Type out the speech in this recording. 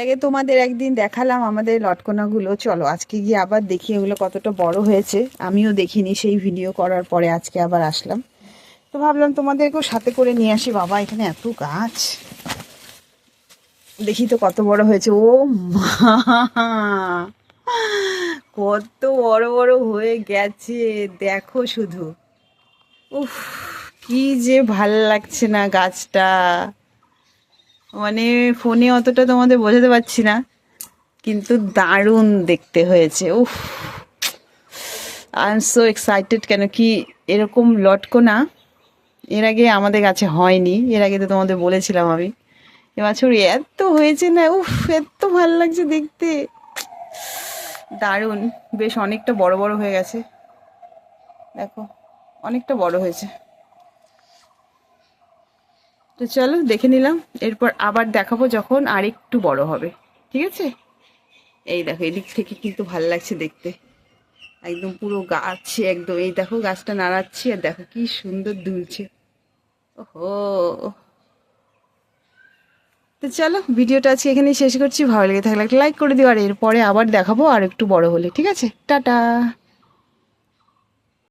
আগে তোমাদের একদিন দেখালাম আমাদের লটকনাগুলো, চলো আজকে গিয়ে আবার দেখি এগুলো কতটা বড় হয়েছে। আমিও দেখিনি সেই ভিডিও করার পরে আজকে আবার আসলাম, তো ভাবলাম তোমাদেরকেও সাথে করে নিয়ে আসি। বাবা এখানে এত গাছ, দেখি তো কত বড় হয়েছে। ও মা, কত বড় বড় হয়ে গেছে দেখো শুধু। উফ, কি যে ভাল লাগছে না গাছটা, মানে ফোনে অতটা তোমাদের বোঝাতে পারছি না, কিন্তু দারুণ দেখতে হয়েছে। উফ, আই এম সো এক্সাইটেড। কেন কি এরকম লটকনা এর আগে আমাদের কাছে হয়নি, এর আগে তো তোমাদের বলেছিলাম আমি। এবছর এত হয়েছে না, উফ, এত ভালো লাগছে দেখতে, দারুণ। বেশ অনেকটা বড় বড় হয়ে গেছে, দেখো অনেকটা বড় হয়েছে। তো চলো দেখে নিলাম, এরপর আবার দেখাবো যখন আর একটু বড় হবে, ঠিক আছে? এই দেখো এদিক থেকে কিন্তু ভাল লাগছে দেখতে, একদম পুরো গাছ, একদম এই দেখো গাছটা নাড়াচ্ছি আর দেখো কি সুন্দর দুলছে। ওহো, তো চলো ভিডিওটা আজকে এখানেই শেষ করছি। ভালো লেগে থাকলে একটা লাইক করে দিও, আর এরপরে আবার দেখাবো আর একটু বড় হলে, ঠিক আছে? টাটা।